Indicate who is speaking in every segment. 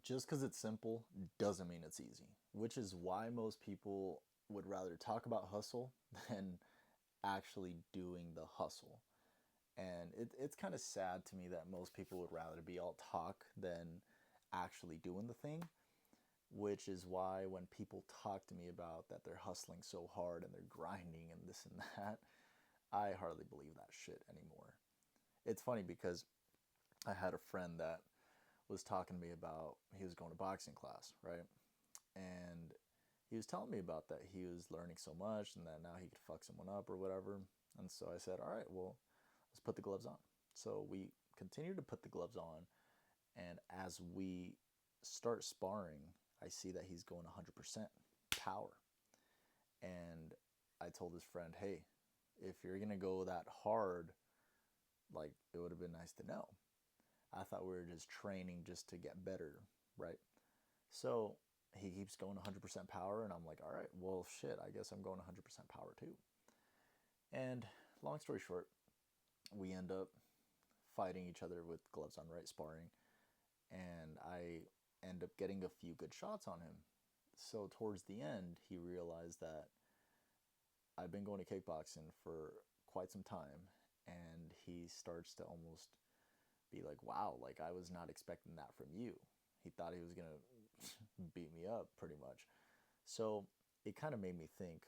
Speaker 1: just because it's simple doesn't mean it's easy, which is why most people would rather talk about hustle than actually doing the hustle. And it's kind of sad to me that most people would rather be all talk than actually doing the thing, which is why when people talk to me about that they're hustling so hard and they're grinding and this and that, I hardly believe that shit anymore. It's funny because I had a friend that was talking to me about he was going to boxing class, right? And he was telling me about that he was learning so much and that now he could fuck someone up or whatever. And so I said, all right, well, let's put the gloves on. So we continue to put the gloves on, and as we start sparring, I see that he's going 100% power. And I told his friend, hey, if you're going to go that hard, like, it would have been nice to know. I thought we were just training just to get better, right? So he keeps going 100% power, and I'm like, all right, well, shit, I guess I'm going 100% power too. And long story short, we end up fighting each other with gloves on, right? Sparring. And I end up getting a few good shots on him. So towards the end, he realized that I've been going to kickboxing for quite some time, and he starts to almost be like, wow, like I was not expecting that from you. He thought he was going to beat me up pretty much. So it kind of made me think,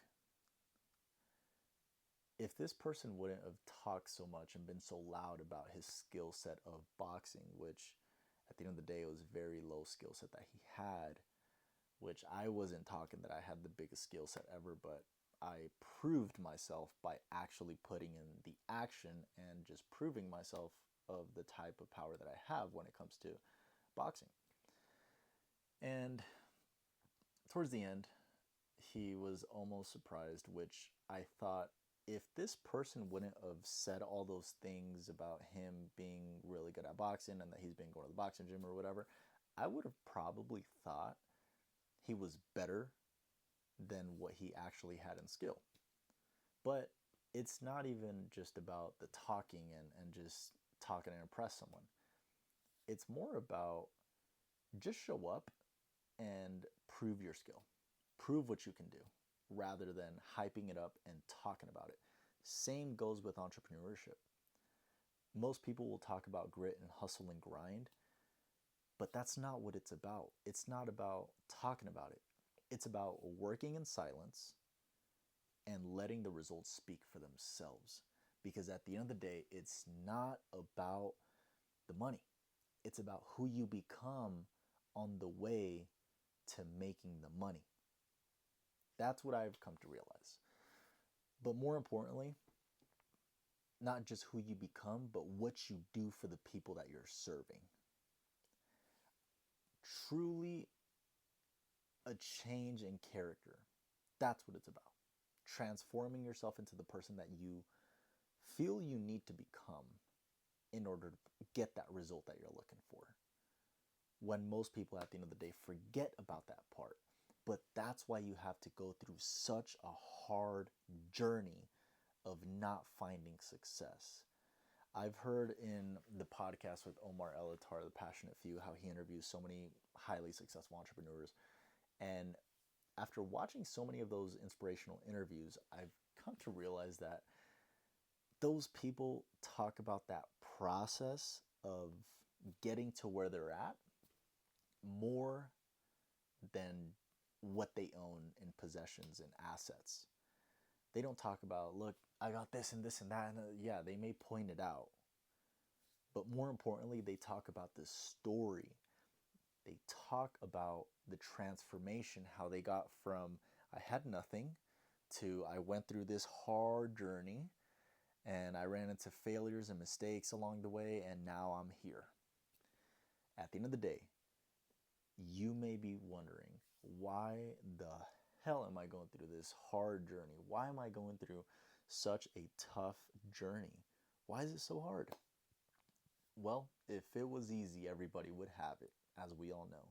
Speaker 1: if this person wouldn't have talked so much and been so loud about his skill set of boxing, which at the end of the day it was very low skill set that he had, which I wasn't talking that I had the biggest skill set ever, but I proved myself by actually putting in the action and just proving myself of the type of power that I have when it comes to boxing. And towards the end, he was almost surprised, which I thought, if this person wouldn't have said all those things about him being really good at boxing and that he's been going to the boxing gym or whatever, I would have probably thought he was better than what he actually had in skill. But it's not even just about the talking and just talking and impress someone. It's more about just show up and prove your skill. Prove what you can do rather than hyping it up and talking about it. Same goes with entrepreneurship. Most people will talk about grit and hustle and grind, but that's not what it's about. It's not about talking about it. It's about working in silence and letting the results speak for themselves. Because at the end of the day, it's not about the money. It's about who you become on the way to making the money. That's what I've come to realize. But more importantly, not just who you become, but what you do for the people that you're serving. Truly a change in character. That's what it's about. Transforming yourself into the person that you feel you need to become in order to get that result that you're looking for. When most people at the end of the day forget about that part. But that's why you have to go through such a hard journey of not finding success. I've heard in the podcast with Omar Elatar, The Passionate Few, how he interviews so many highly successful entrepreneurs. And after watching so many of those inspirational interviews, I've come to realize that those people talk about that process of getting to where they're at more than what they own in possessions and assets. They don't talk about, look, I got this and this and that. And yeah, they may point it out. But more importantly, they talk about the story. They talk about the transformation, how they got from I had nothing to I went through this hard journey and I ran into failures and mistakes along the way, and now I'm here. At the end of the day, you may be wondering, why the hell am I going through this hard journey? Why am I going through such a tough journey? Why is it so hard? Well, if it was easy, everybody would have it, as we all know.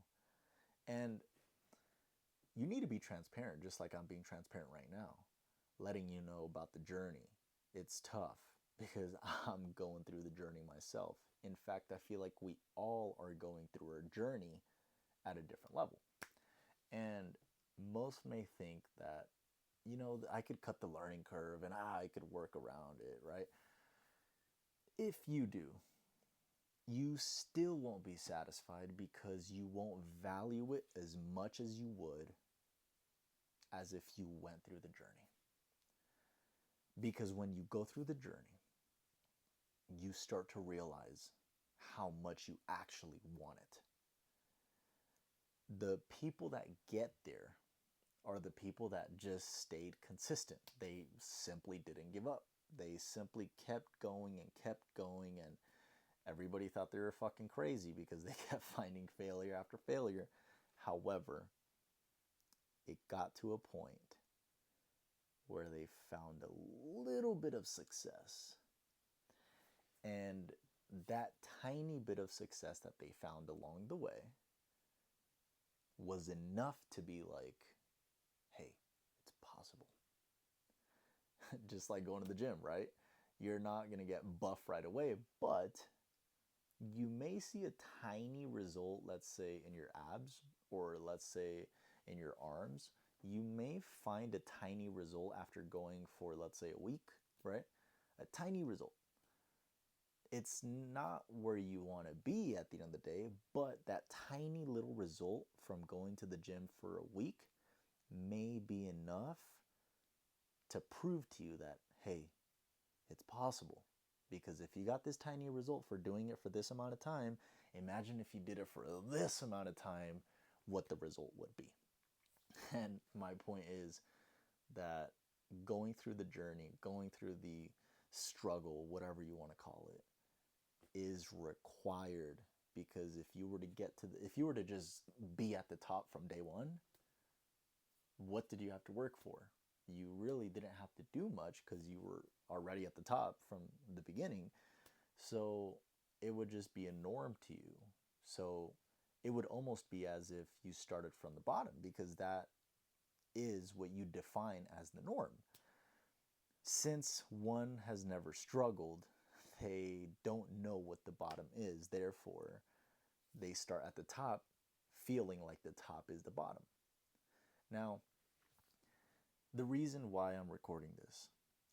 Speaker 1: And you need to be transparent, just like I'm being transparent right now, letting you know about the journey. It's tough because I'm going through the journey myself. In fact, I feel like we all are going through a journey at a different level. And most may think that, I could cut the learning curve and I could work around it, right? If you do, you still won't be satisfied because you won't value it as much as you would as if you went through the journey. Because when you go through the journey, you start to realize how much you actually want it. The people that get there are the people that just stayed consistent. They simply didn't give up. They simply kept going and kept going, and everybody thought they were fucking crazy because they kept finding failure after failure. However, it got to a point where they found a little bit of success. And that tiny bit of success that they found along the way was enough to be like, hey, it's possible. Just like going to the gym, right? You're not going to get buff right away, but you may see a tiny result, let's say in your abs, or let's say in your arms. You may find a tiny result after going for, let's say, a week, right? A tiny result. It's not where you want to be at the end of the day, but that tiny little result from going to the gym for a week may be enough to prove to you that, hey, it's possible. Because if you got this tiny result for doing it for this amount of time, imagine if you did it for this amount of time, what the result would be. And my point is that going through the journey, going through the struggle, whatever you want to call it, is required. Because if you were to just be at the top from day one, what did you have to work for? You really didn't have to do much because you were already at the top from the beginning. So it would just be a norm to you. So it would almost be as if you started from the bottom, because that is what you define as the norm. Since one has never struggled, they don't know what the bottom is. Therefore, they start at the top feeling like the top is the bottom. Now, the reason why I'm recording this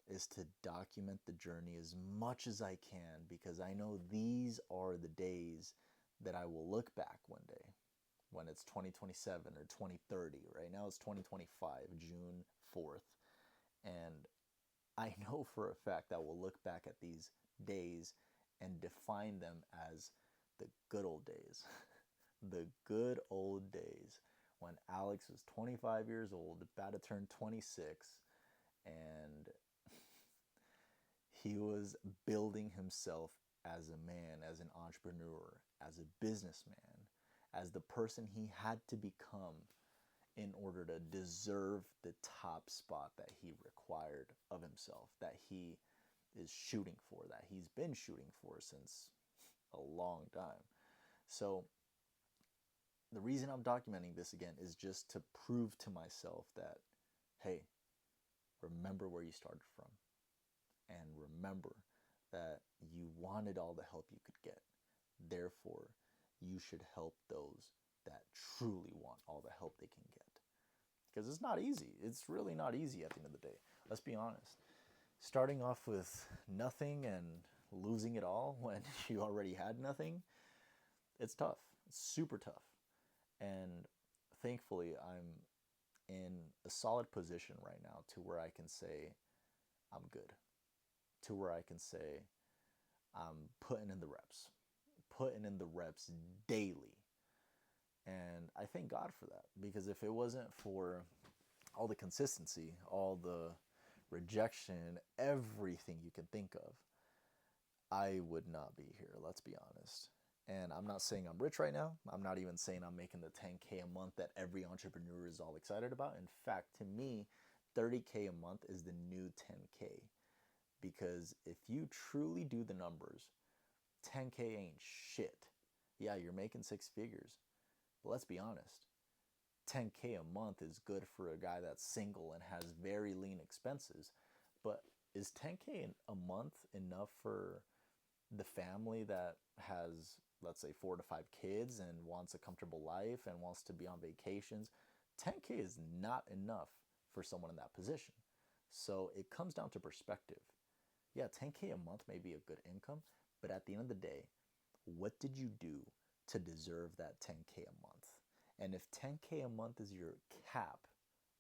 Speaker 1: is to document the journey as much as I can, because I know these are the days that I will look back one day when it's 2027 or 2030. Right now it's 2025, June 4th. And I know for a fact I will look back at these days and define them as the good old days. The good old days when Alex was 25 years old, about to turn 26, and he was building himself as a man, as an entrepreneur, as a businessman, as the person he had to become in order to deserve the top spot that he required of himself, that he is shooting for, that he's been shooting for since a long time. So the reason I'm documenting this again is just to prove to myself that, hey, remember where you started from. And remember that you wanted all the help you could get. Therefore, you should help those that truly want all the help they can get. Because it's not easy. It's really not easy at the end of the day. Let's be honest. Starting off with nothing and losing it all when you already had nothing, it's tough. It's super tough. And thankfully, I'm in a solid position right now to where I can say I'm good. To where I can say I'm putting in the reps daily. And I thank God for that, because if it wasn't for all the consistency, all the rejection, everything you can think of, I would not be here, let's be honest. And I'm not saying I'm rich right now. I'm not even saying I'm making the 10K a month that every entrepreneur is all excited about. In fact, to me, 30K a month is the new 10K. Because if you truly do the numbers, 10K ain't shit. Yeah, you're making six figures. But let's be honest, 10K a month is good for a guy that's single and has very lean expenses. But is 10K a month enough for the family that has let's say 4 to 5 kids and wants a comfortable life and wants to be on vacations, 10K is not enough for someone in that position. So it comes down to perspective. Yeah, 10K a month may be a good income, but at the end of the day, what did you do to deserve that 10K a month? And if 10K a month is your cap,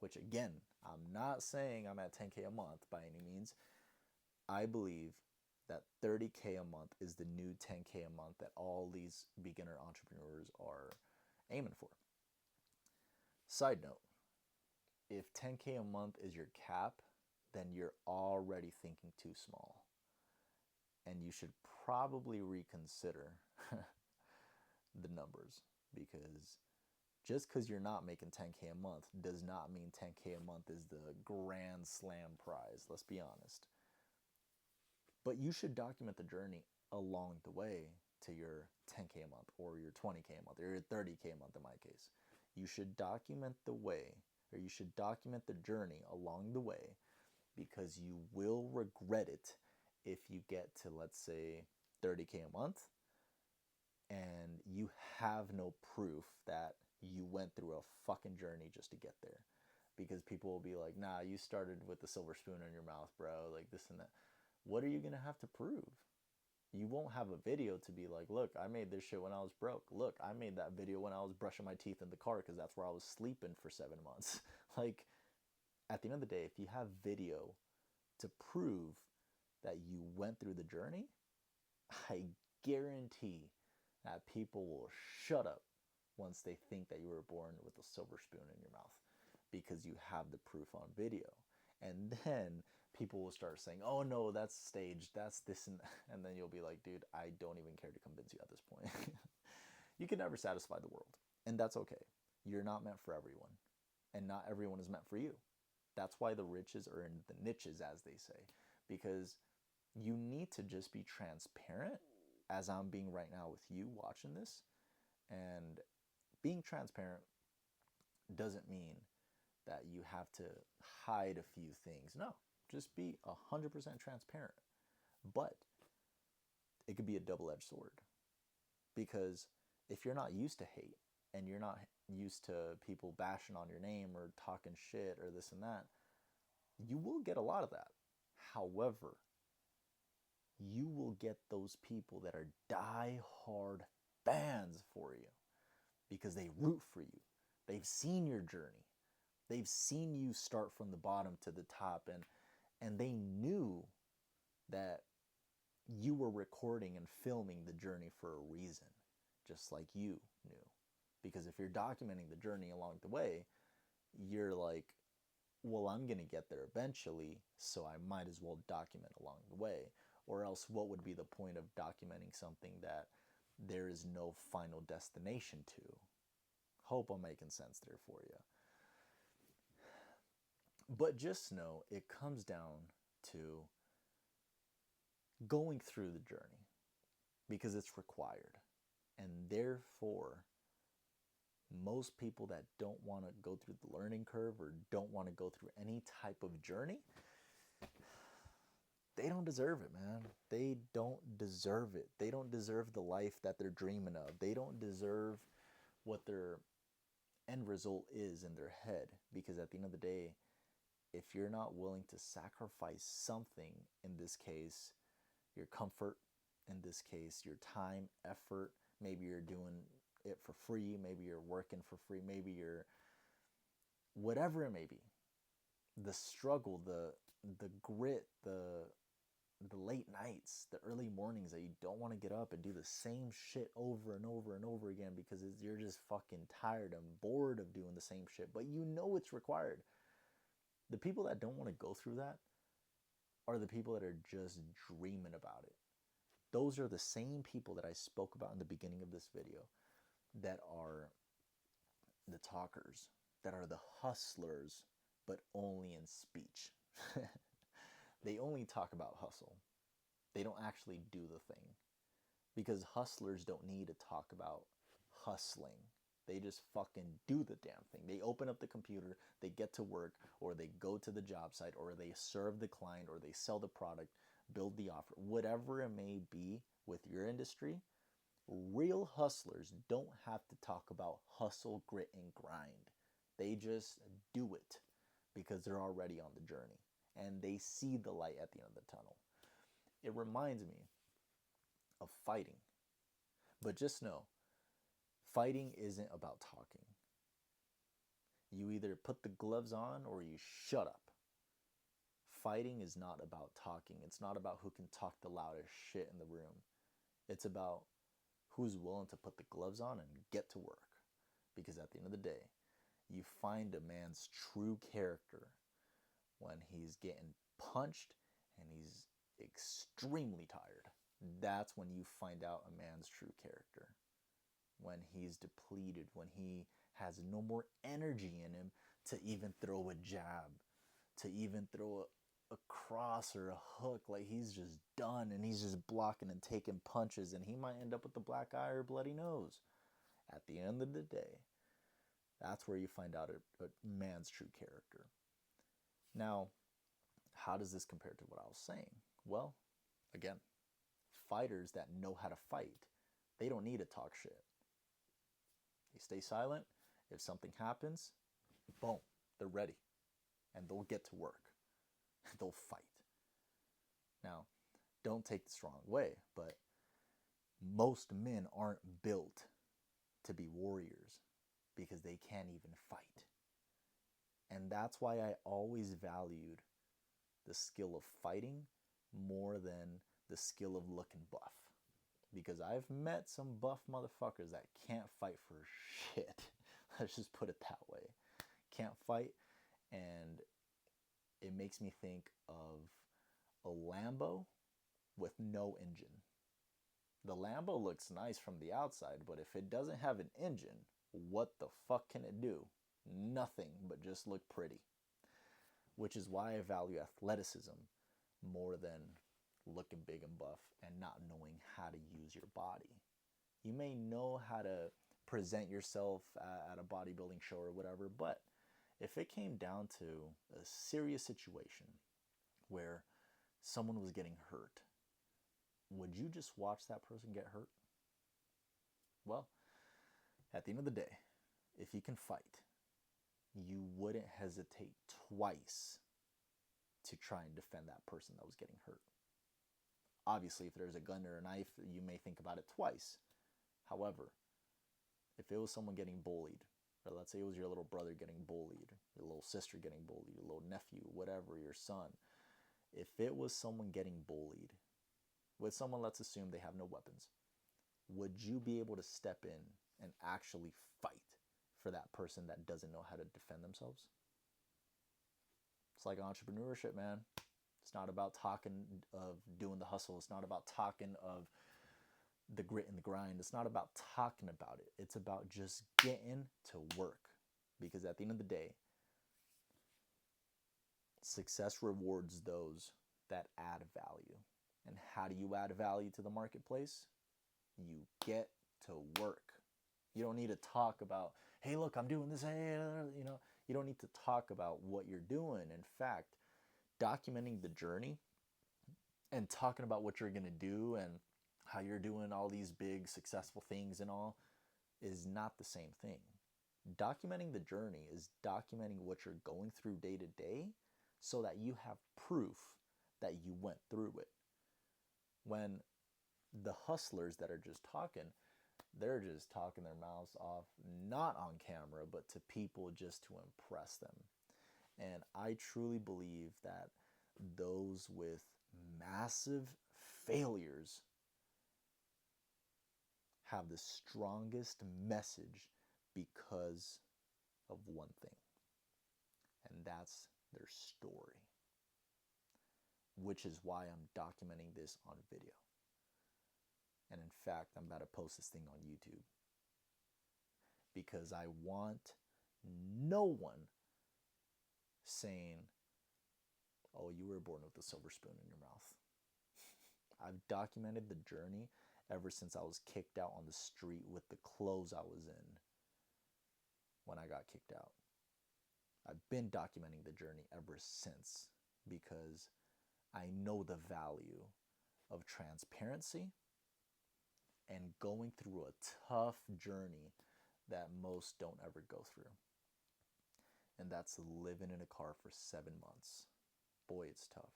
Speaker 1: which again, I'm not saying I'm at 10K a month by any means, I believe that 30K a month is the new 10K a month that all these beginner entrepreneurs are aiming for. Side note, if 10K a month is your cap, then you're already thinking too small. And you should probably reconsider the numbers, because just because you're not making 10K a month does not mean 10K a month is the grand slam prize. Let's be honest. But you should document the journey along the way to your 10K a month or your 20K a month or your 30K a month in my case. You should document the way, or you should document the journey along the way, because you will regret it if you get to, let's say, 30K a month and you have no proof that you went through a fucking journey just to get there. Because people will be like, nah, you started with the silver spoon in your mouth, bro, like this and that. What are you going to have to prove? You won't have a video to be like, look, I made this shit when I was broke. Look, I made that video when I was brushing my teeth in the car because that's where I was sleeping for 7 months. Like, at the end of the day, if you have video to prove that you went through the journey, I guarantee that people will shut up once they think that you were born with a silver spoon in your mouth, because you have the proof on video. And then people will start saying, oh no, that's staged, that's this and that. And then you'll be like, dude, I don't even care to convince you at this point. You can never satisfy the world, and that's okay. You're not meant for everyone, and not everyone is meant for you. That's why the riches are in the niches, as they say, because you need to just be transparent, as I'm being right now with you watching this. And being transparent doesn't mean that you have to hide a few things. No, just be 100% transparent. But it could be a double-edged sword, because if you're not used to hate and you're not used to people bashing on your name or talking shit or this and that, you will get a lot of that. However, you will get those people that are die-hard fans for you because they root for you. They've seen your journey. They've seen you start from the bottom to the top, and they knew that you were recording and filming the journey for a reason, just like you knew. Because if you're documenting the journey along the way, you're like, well, I'm going to get there eventually, so I might as well document along the way. Or else, what would be the point of documenting something that there is no final destination to? Hope I'm making sense there for you. But just know it comes down to going through the journey, because it's required. And therefore, most people that don't want to go through the learning curve or don't want to go through any type of journey, they don't deserve it, man. They don't deserve it. They don't deserve the life that they're dreaming of. They don't deserve what their end result is in their head. Because at the end of the day, if you're not willing to sacrifice something, in this case, your comfort, in this case, your time, effort, maybe you're doing it for free, maybe you're working for free, maybe you're whatever it may be, the struggle, the grit, the late nights, the early mornings that you don't want to get up and do the same shit over and over and over again because you're just fucking tired and bored of doing the same shit, but you know it's required. The people that don't want to go through that are the people that are just dreaming about it. Those are the same people that I spoke about in the beginning of this video, that are the talkers, that are the hustlers, but only in speech. They only talk about hustle. They don't actually do the thing. Because hustlers don't need to talk about hustling. They just fucking do the damn thing. They open up the computer, they get to work, or they go to the job site, or they serve the client, or they sell the product, build the offer, whatever it may be with your industry. Real hustlers don't have to talk about hustle, grit, and grind. They just do it because they're already on the journey and they see the light at the end of the tunnel. It reminds me of fighting. But just know, fighting isn't about talking. You either put the gloves on or you shut up. Fighting is not about talking. It's not about who can talk the loudest shit in the room. It's about who's willing to put the gloves on and get to work. Because at the end of the day, you find a man's true character when he's getting punched and he's extremely tired. That's when you find out a man's true character. When he's depleted, when he has no more energy in him to even throw a jab, to even throw a cross or a hook. Like, he's just done and he's just blocking and taking punches, and he might end up with a black eye or a bloody nose. At the end of the day, that's where you find out a man's true character. Now, how does this compare to what I was saying? Well, again, fighters that know how to fight, they don't need to talk shit. They stay silent. If something happens, boom, they're ready. And they'll get to work. They'll fight. Now, don't take this the wrong way, but most men aren't built to be warriors because they can't even fight. And that's why I always valued the skill of fighting more than the skill of looking buff. Because I've met some buff motherfuckers that can't fight for shit. Let's just put it that way. Can't fight, and it makes me think of a Lambo with no engine. The Lambo looks nice from the outside, but if it doesn't have an engine, what the fuck can it do? Nothing but just look pretty. Which is why I value athleticism more than looking big and buff and not knowing how to use your body. You may know how to present yourself at a bodybuilding show or whatever, but if it came down to a serious situation where someone was getting hurt, would you just watch that person get hurt? Well, at the end of the day, if you can fight, you wouldn't hesitate twice to try and defend that person that was getting hurt. Obviously, if there's a gun or a knife, you may think about it twice. However, if it was someone getting bullied, or let's say it was your little brother getting bullied, your little sister getting bullied, your little nephew, whatever, your son, if it was someone getting bullied, with someone, let's assume they have no weapons, would you be able to step in and actually fight for that person that doesn't know how to defend themselves? It's like entrepreneurship, man. It's not about talking of doing the hustle. It's not about talking of the grit and the grind. It's not about talking about it. It's about just getting to work. Because at the end of the day, success rewards those that add value. And how do you add value to the marketplace? You get to work. You don't need to talk about, hey, look, I'm doing this. Hey, you don't need to talk about what you're doing. In fact, documenting the journey and talking about what you're going to do and how you're doing all these big successful things and all is not the same thing. Documenting the journey is documenting what you're going through day to day so that you have proof that you went through it. When the hustlers that are just talking, they're just talking their mouths off, not on camera, but to people just to impress them. And I truly believe that those with massive failures have the strongest message because of one thing, and that's their story, which is why I'm documenting this on video. And in fact, I'm about to post this thing on YouTube because I want no one saying, oh, you were born with a silver spoon in your mouth. I've documented the journey ever since I was kicked out on the street with the clothes I was in when I got kicked out. I've been documenting the journey ever since because I know the value of transparency and going through a tough journey that most don't ever go through. And that's living in a car for 7 months. Boy, it's tough.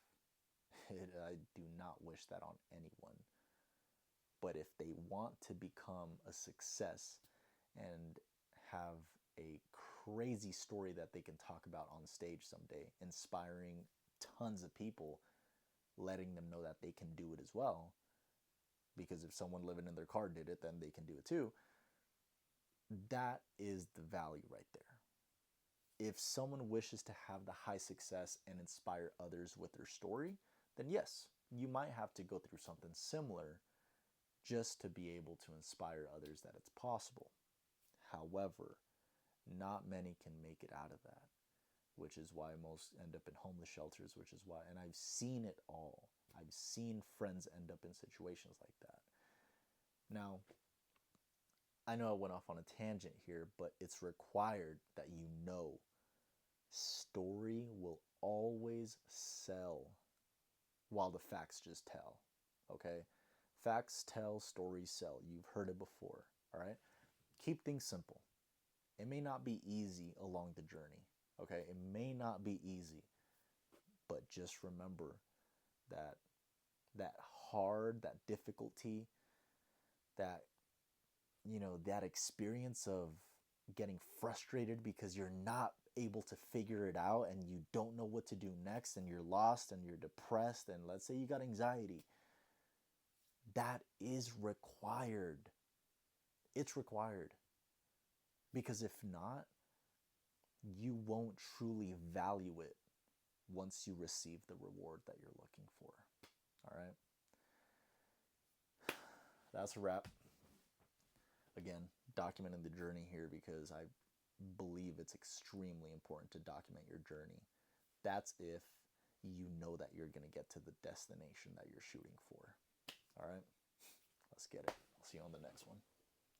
Speaker 1: I do not wish that on anyone. But if they want to become a success and have a crazy story that they can talk about on stage someday, inspiring tons of people, letting them know that they can do it as well, because if someone living in their car did it, then they can do it too. That is the value right there. If someone wishes to have the high success and inspire others with their story, then yes, you might have to go through something similar just to be able to inspire others that it's possible. However, not many can make it out of that, which is why most end up in homeless shelters, which is why, and I've seen it all. I've seen friends end up in situations like that. Now, I know I went off on a tangent here, but it's required that you know story will always sell while the facts just tell. Okay? Facts tell, stories sell. You've heard it before. All right? Keep things simple. It may not be easy along the journey. Okay? It may not be easy. But just remember that that difficulty, that that experience of getting frustrated because you're not able to figure it out and you don't know what to do next and you're lost and you're depressed and let's say you got anxiety, that is required. It's required. Because if not, you won't truly value it once you receive the reward that you're looking for. All right? That's a wrap. Again, documenting the journey here because I believe it's extremely important to document your journey. That's if you know that you're going to get to the destination that you're shooting for. All right? Let's get it. I'll see you on the next one.